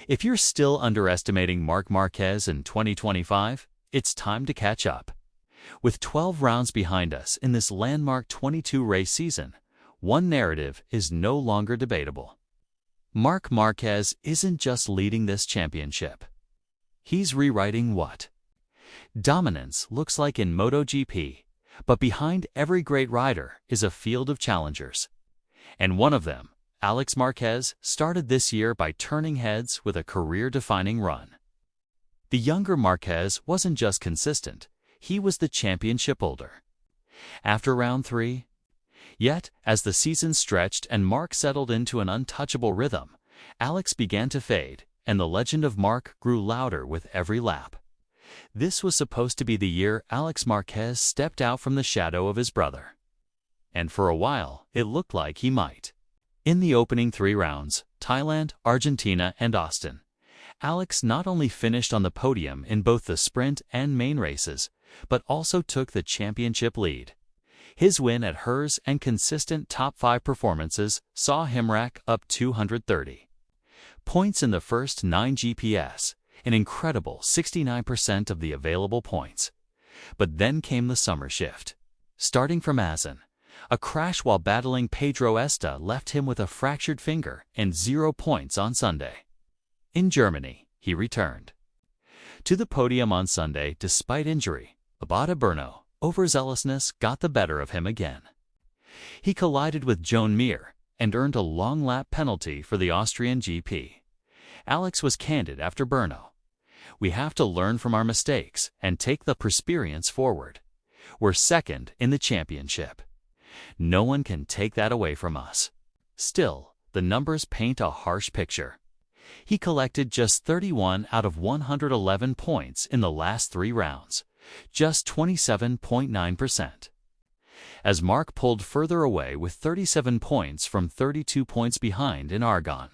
If you're still underestimating Marc Marquez in 2025, it's time to catch up. With 12 rounds behind us in this landmark 22-race season, one narrative is no longer debatable. Marc Marquez isn't just leading this championship. He's rewriting what dominance looks like in MotoGP, but behind every great rider is a field of challengers. And one of them, Alex Marquez, started this year by turning heads with a career-defining run. The younger Marquez wasn't just consistent, he was the championship holder. After round 3, yet, as the season stretched and Marc settled into an untouchable rhythm, Alex began to fade, and the legend of Marc grew louder with every lap. This was supposed to be the year Alex Marquez stepped out from the shadow of his brother. And for a while, it looked like he might. In the opening 3 rounds, Thailand, Argentina, and Austin, Alex not only finished on the podium in both the sprint and main races, but also took the championship lead. His win at Jerez and consistent top 5 performances saw him rack up 230 points in the first 9 GPS, an incredible 69% of the available points. But then came the summer shift. Starting from Assen, a crash while battling Pedro Esta left him with a fractured finger and 0 points on Sunday. In Germany, he returned to the podium on Sunday despite injury, but Brno, overzealousness got the better of him again. He collided with Joan Mir and earned a long lap penalty for the Austrian GP. Alex was candid after Brno. "We have to learn from our mistakes and take the experience forward. We're second in the championship. No one can take that away from us." Still, the numbers paint a harsh picture. He collected just 31 out of 111 points in the last 3 rounds, just 27.9%. As Marc pulled further away with 37 points from 32 points behind in Aragon,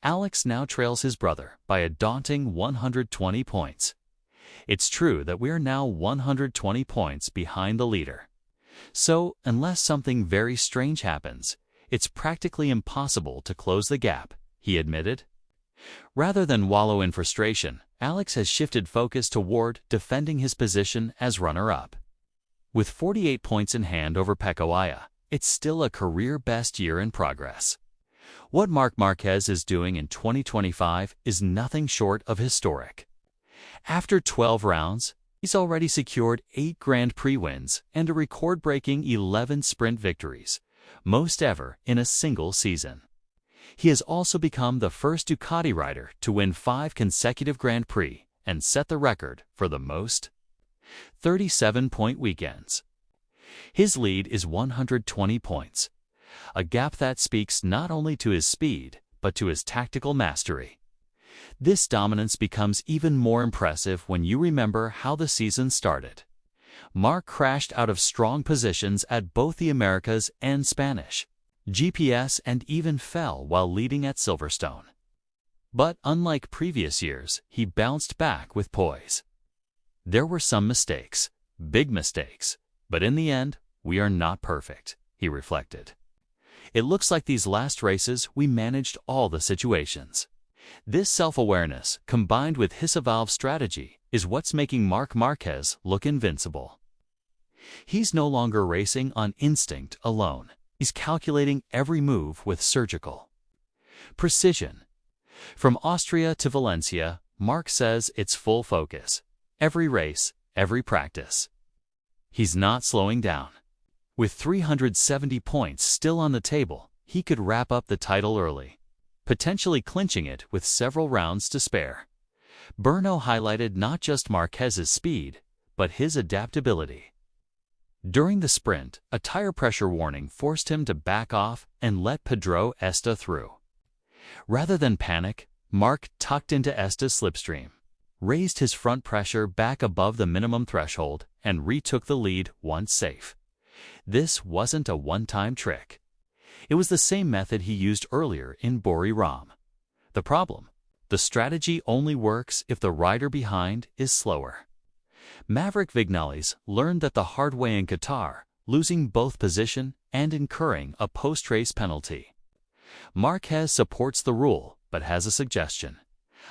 Alex now trails his brother by a daunting 120 points. It's true that we're now 120 points behind the leader. So, unless something very strange happens, it's practically impossible to close the gap, he admitted. Rather than wallow in frustration, Alex has shifted focus toward defending his position as runner-up. With 48 points in hand over Pecco Aya, it's still a career-best year in progress. What Marc Marquez is doing in 2025 is nothing short of historic. After 12 rounds, he's already secured 8 Grand Prix wins and a record-breaking 11 sprint victories, most ever in a single season. He has also become the first Ducati rider to win 5 consecutive Grand Prix and set the record for the most 37-point weekends. His lead is 120 points, a gap that speaks not only to his speed, but to his tactical mastery. This dominance becomes even more impressive when you remember how the season started. Marc crashed out of strong positions at both the Americas and Spanish GPS and even fell while leading at Silverstone. But unlike previous years, he bounced back with poise. There were some mistakes, big mistakes, but in the end, we are not perfect, he reflected. It looks like these last races we managed all the situations. This self-awareness, combined with his evolved strategy, is what's making Marc Marquez look invincible. He's no longer racing on instinct alone. He's calculating every move with surgical precision. From Austria to Valencia, Marc says it's full focus. Every race, every practice. He's not slowing down. With 370 points still on the table, he could wrap up the title early, potentially clinching it with several rounds to spare. Brno highlighted not just Marquez's speed, but his adaptability. During the sprint, a tire pressure warning forced him to back off and let Pedro Esta through. Rather than panic, Marc tucked into Esta's slipstream, raised his front pressure back above the minimum threshold, and retook the lead once safe. This wasn't a one-time trick. It was the same method he used earlier in Buri Ram. The problem? The strategy only works if the rider behind is slower. Maverick Vignales learned that the hard way in Qatar, losing both position and incurring a post-race penalty. Marquez supports the rule, but has a suggestion.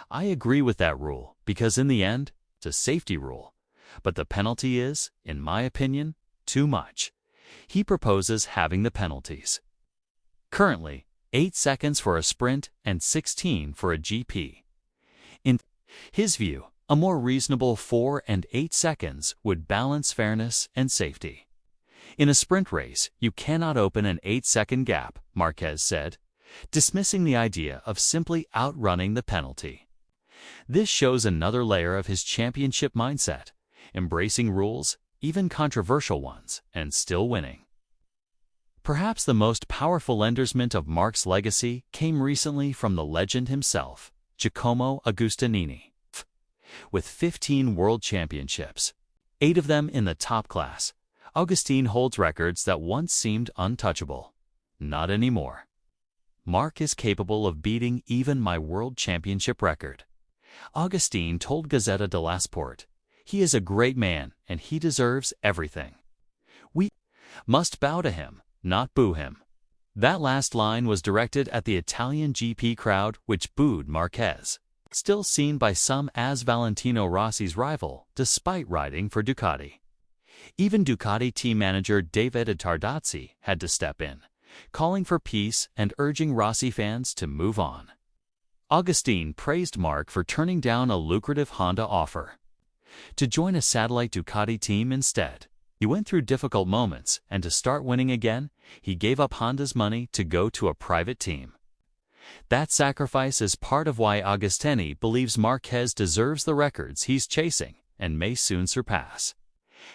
I agree with that rule because in the end, it's a safety rule. But the penalty is, in my opinion, too much. He proposes having the penalties. Currently, 8 seconds for a sprint and 16 for a GP. In his view, a more reasonable 4 and 8 seconds would balance fairness and safety. In a sprint race, you cannot open an 8-second gap, Marquez said, dismissing the idea of simply outrunning the penalty. This shows another layer of his championship mindset, embracing rules, even controversial ones, and still winning. Perhaps the most powerful endorsement of Marc's legacy came recently from the legend himself, Giacomo Agostini. With 15 world championships, 8 of them in the top class, Agostini holds records that once seemed untouchable. Not anymore. Marc is capable of beating even my world championship record. Agostini told Gazzetta dello Sport, "He is a great man and he deserves everything. We must bow to him, not boo him." That last line was directed at the Italian GP crowd, which booed Marquez, still seen by some as Valentino Rossi's rival despite riding for Ducati. Even Ducati team manager David Tardazzi had to step in, calling for peace and urging Rossi fans to move on. Agostini praised Marc for turning down a lucrative Honda offer to join a satellite Ducati team instead. He went through difficult moments, and to start winning again, he gave up Honda's money to go to a private team. That sacrifice is part of why Agostini believes Marquez deserves the records he's chasing and may soon surpass.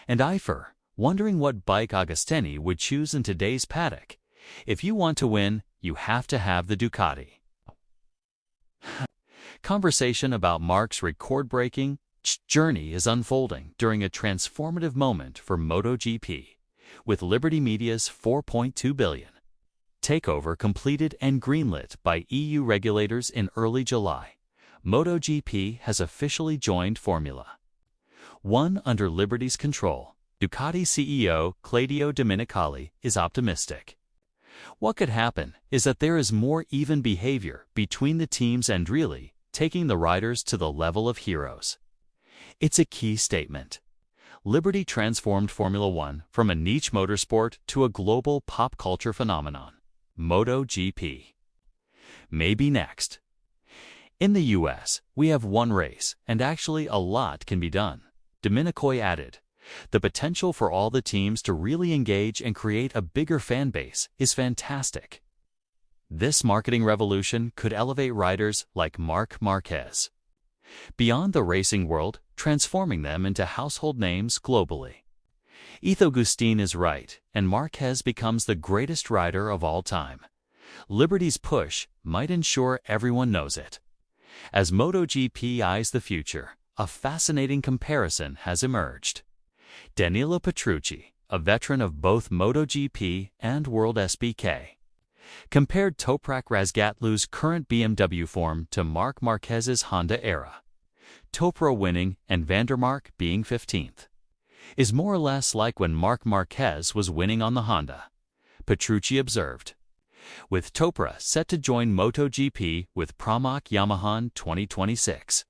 And for wondering what bike Agostini would choose in today's paddock. If you want to win, you have to have the Ducati. Conversation about Marc's record-breaking journey is unfolding during a transformative moment for MotoGP, with Liberty Media's $4.2 billion takeover completed and greenlit by EU regulators in early July. MotoGP has officially joined Formula One under Liberty's control. Ducati CEO Claudio Domenicali is optimistic. What could happen is that there is more even behavior between the teams and really taking the riders to the level of heroes. It's a key statement. Liberty transformed Formula One from a niche motorsport to a global pop culture phenomenon. MotoGP may be next. In the US, we have one race, and actually a lot can be done. Domenicali added, "The potential for all the teams to really engage and create a bigger fan base is fantastic." This marketing revolution could elevate riders like Marc Marquez beyond the racing world, transforming them into household names globally. Agostini is right, and Marquez becomes the greatest rider of all time. Liberty's push might ensure everyone knows it. As MotoGP eyes the future, a fascinating comparison has emerged. Danilo Petrucci, a veteran of both MotoGP and World SBK, compared Toprak Razgatlu's current BMW form to Marc Marquez's Honda era. Toprak winning and Vandermark being 15th is more or less like when Marc Marquez was winning on the Honda, Petrucci observed. With Toprak set to join MotoGP with Pramac Yamaha 2026.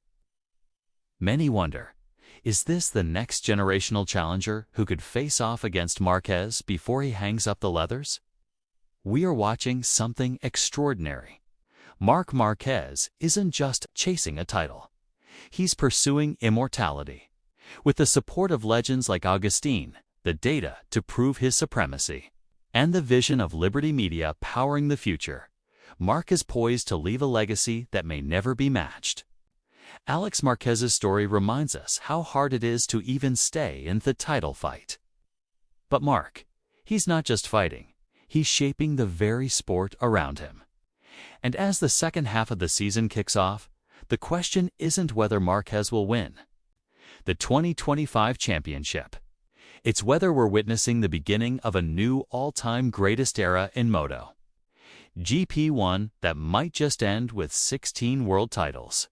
Many wonder, is this the next generational challenger who could face off against Marquez before he hangs up the leathers? We are watching something extraordinary. Marc Marquez isn't just chasing a title. He's pursuing immortality. With the support of legends like Agostini, the data to prove his supremacy, and the vision of Liberty Media powering the future, Marc is poised to leave a legacy that may never be matched. Alex Marquez's story reminds us how hard it is to even stay in the title fight. But Marc, he's not just fighting, he's shaping the very sport around him. And as the second half of the season kicks off, the question isn't whether Marquez will win the 2025 championship. It's whether we're witnessing the beginning of a new all-time greatest era in Moto GP1 that might just end with 16 world titles.